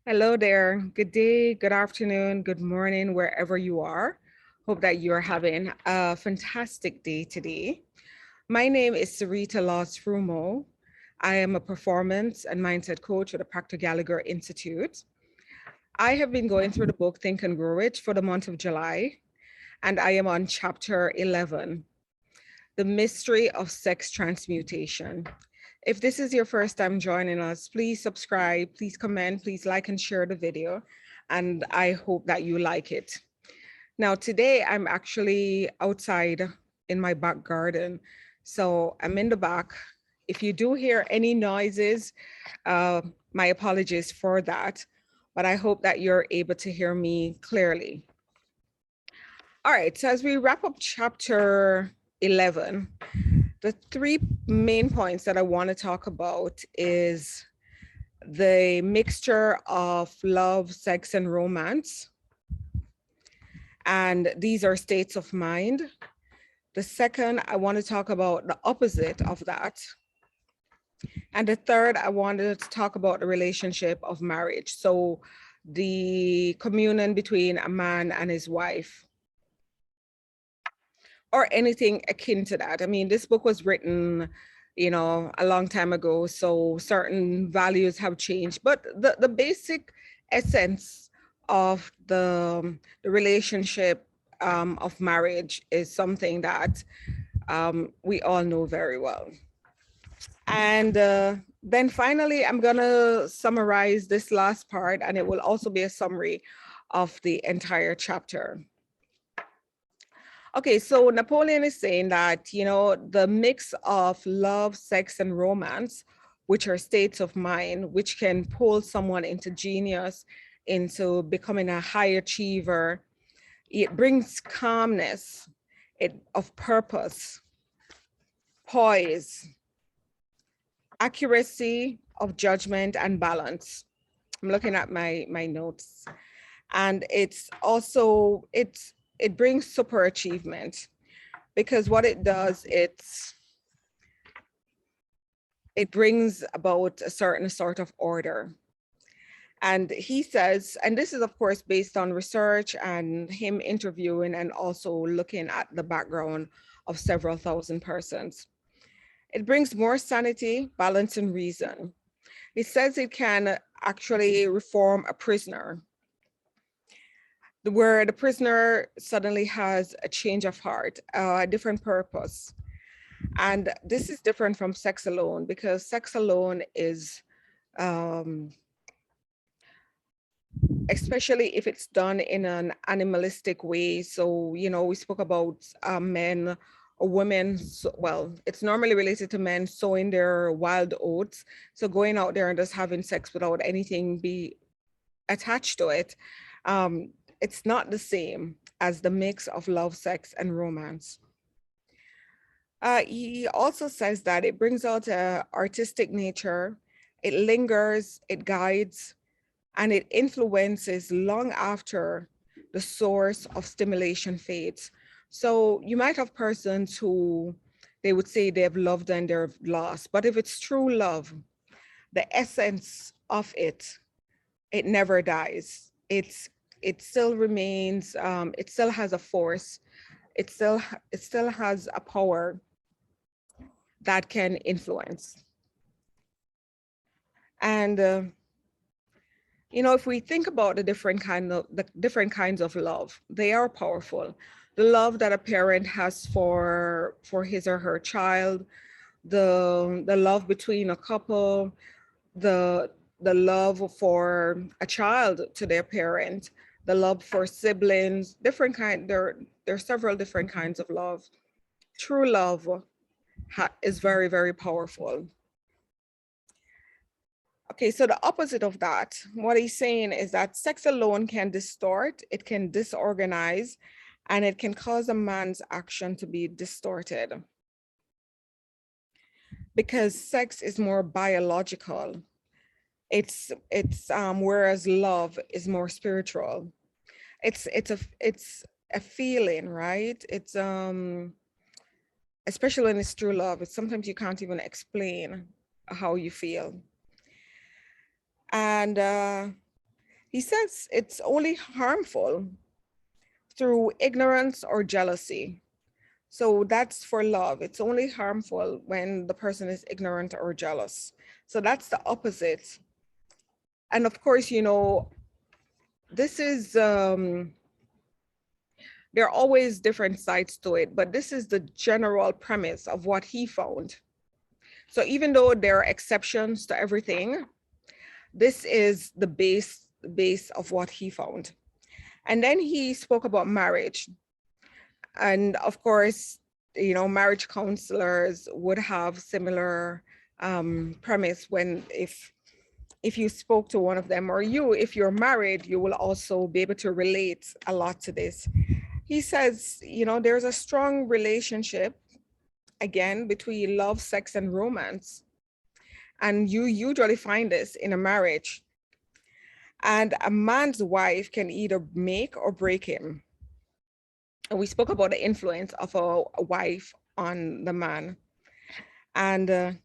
Hello there. Good day, good afternoon, good morning, wherever you are. Hope that you're having a fantastic day today. My name is Cyreta Laws-Frumau. I am a performance and mindset coach at the Proctor Gallagher Institute. I have been going through the book Think and Grow Rich for the month of July, and I am on chapter 11, The Mystery of Sex Transmutation. If this is your first time joining us, please subscribe, please comment, please like and share the video. And I hope that you like it. Now, today I'm actually outside in my back garden. So I'm in the back. If you do hear any noises, my apologies for that. But I hope that you're able to hear me clearly. All right, so as we wrap up chapter 11, the three main points that I want to talk about is the mixture of love, sex, and romance. And these are states of mind. The second, I want to talk about the opposite of that. And the third, I wanted to talk about the relationship of marriage. So the communion between a man and his wife, or anything akin to that. I mean, this book was written, a long time ago, so certain values have changed, but the basic essence of the relationship of marriage is something that we all know very well. And then finally, I'm gonna summarize this last part, and it will also be a summary of the entire chapter. Okay, so Napoleon is saying that, the mix of love, sex, and romance, which are states of mind, which can pull someone into genius, into becoming a high achiever, it brings calmness, of purpose, poise, accuracy of judgment, and balance. I'm looking at my notes. And it's also, it brings super achievement, because what it does, it brings about a certain sort of order. And he says, and this is of course based on research and him interviewing and also looking at the background of several thousand persons. It brings more sanity, balance, and reason. It says it can actually reform a prisoner, where the prisoner suddenly has a change of heart, a different purpose. And this is different from sex alone, because sex alone is, especially if it's done in an animalistic way. So, we spoke about men or women, well, it's normally related to men sowing their wild oats. So going out there and just having sex without anything be attached to it, it's not the same as the mix of love, sex, and romance. He also says that it brings out an artistic nature, it lingers, it guides, and it influences long after the source of stimulation fades. So you might have persons who they would say they've loved and they've lost, but if it's true love, the essence of it, it never dies. It still remains, it still has a force, it still has a power that can influence. And if we think about the different kinds of love, they are powerful. The love that a parent has for his or her child, the love between a couple, the love for a child to their parent, the love for siblings, there are several different kinds of love. True love is very, very powerful. Okay, so the opposite of that, what he's saying is that sex alone can distort, it can disorganize, and it can cause a man's action to be distorted. Because sex is more biological. It's whereas love is more spiritual. It's a feeling, right? It's especially when it's true love, it's sometimes you can't even explain how you feel. And He says it's only harmful through ignorance or jealousy. So that's for love. It's only harmful when the person is ignorant or jealous. So that's the opposite. And of course, you know, this is, there are always different sides to it, but this is the general premise of what he found. So even though there are exceptions to everything, this is the base of what he found. And then he spoke about marriage. And of course, you know, marriage counselors would have similar premise when if you spoke to one of them, or you, if you're married, you will also be able to relate a lot to this. He says, you know, there's a strong relationship, again, between love, sex, and romance. And you usually find this in a marriage. And a man's wife can either make or break him. And we spoke about the influence of a wife on the man. And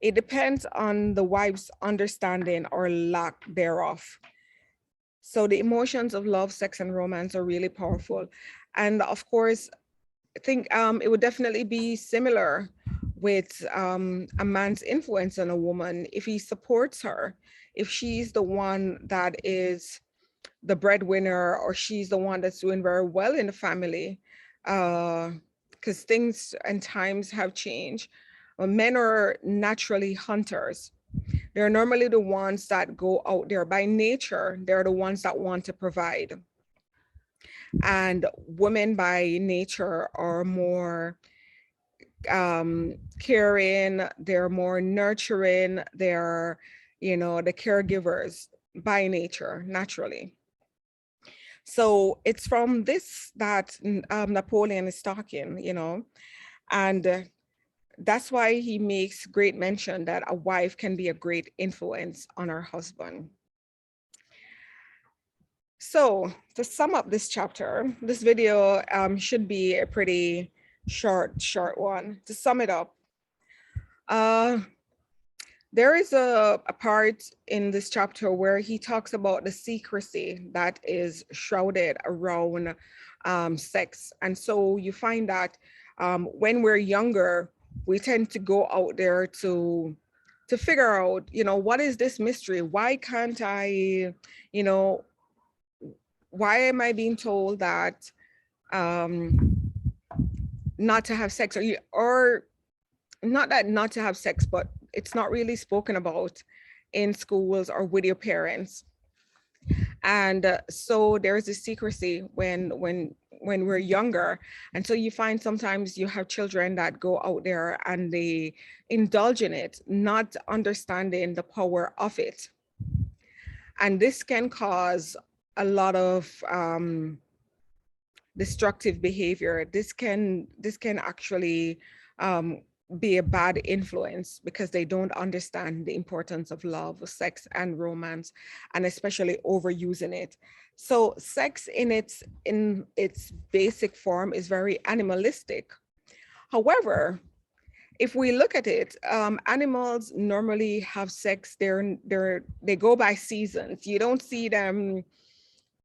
it depends on the wife's understanding or lack thereof. So the emotions of love, sex, and romance are really powerful. And of course, I think it would definitely be similar with a man's influence on a woman if he supports her, if she's the one that is the breadwinner, or she's the one that's doing very well in the family, because things and times have changed. Men are naturally hunters. They're normally the ones that go out there by nature. They're the ones that want to provide. And women by nature are more caring, they're more nurturing, they're, you know, the caregivers by nature, naturally. So it's from this that Napoleon is talking, you know, and that's why he makes great mention that a wife can be a great influence on her husband. So to sum up this chapter, this video should be a pretty short one. To sum it up, there is a part in this chapter where he talks about the secrecy that is shrouded around sex. And so you find that when we're younger, we tend to go out there to figure out, you know, what is this mystery? Why can't I, you know, why am I being told that not to have sex, or not that not to have sex, but it's not really spoken about in schools or with your parents. And so there's a secrecy when we're younger. And so you find sometimes you have children that go out there and they indulge in it, not understanding the power of it. And this can cause a lot of destructive behavior. This can actually be a bad influence because they don't understand the importance of love, sex, and romance, and especially overusing it. So sex in its basic form is very animalistic. However, if we look at it, animals normally have sex. They go by seasons. You don't see them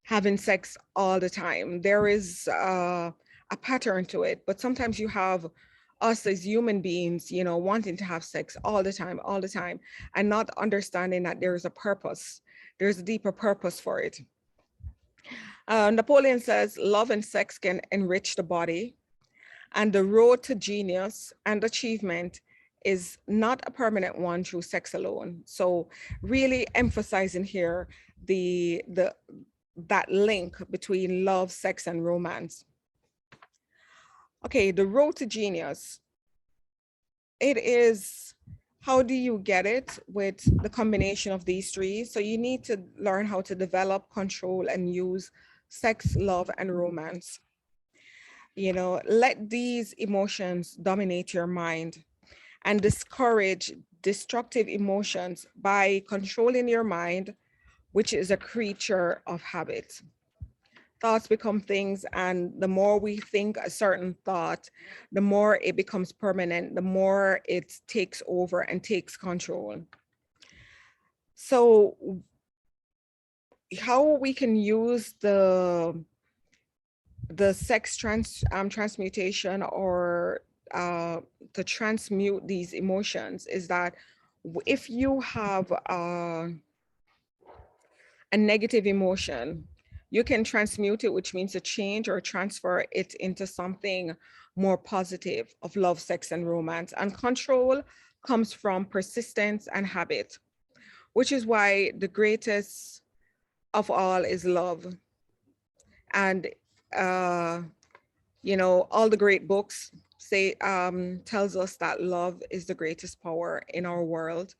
having sex all the time. There is a pattern to it, but sometimes you have us as human beings, you know, wanting to have sex all the time, and not understanding that there's a purpose. There's a deeper purpose for it. Napoleon says love and sex can enrich the body, and the road to genius and achievement is not a permanent one through sex alone. So really emphasizing here that link between love, sex, and romance. Okay, the road to genius. It is, how do you get it with the combination of these three? So you need to learn how to develop, control, and use sex, love, and romance. You know, let these emotions dominate your mind and discourage destructive emotions by controlling your mind, which is a creature of habit. Thoughts become things, and the more we think a certain thought, the more it becomes permanent, the more it takes over and takes control. So how we can use the transmutation, or to transmute these emotions, is that if you have a negative emotion, you can transmute it, which means to change or transfer it into something more positive of love, sex, and romance. And control comes from persistence and habit, which is why the greatest of all is love. And all the great books say tells us that love is the greatest power in our world,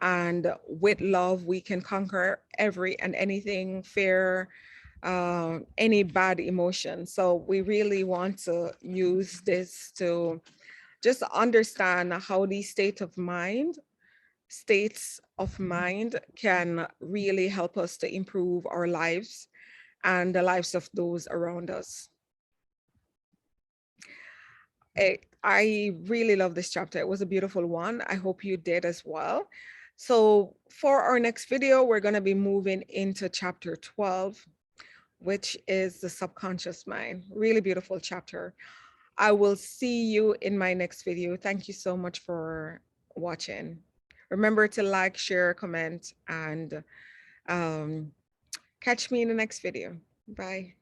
and with love we can conquer every and anything, fear, any bad emotion. So we really want to use this to just understand how these states of mind can really help us to improve our lives and the lives of those around us. I really love this chapter. It was a beautiful one. I hope you did as well. So for our next video, we're going to be moving into chapter 12, which is the subconscious mind. Really beautiful chapter. I will see you in my next video. Thank you so much for watching. Remember to like, share, comment, and catch me in the next video. Bye.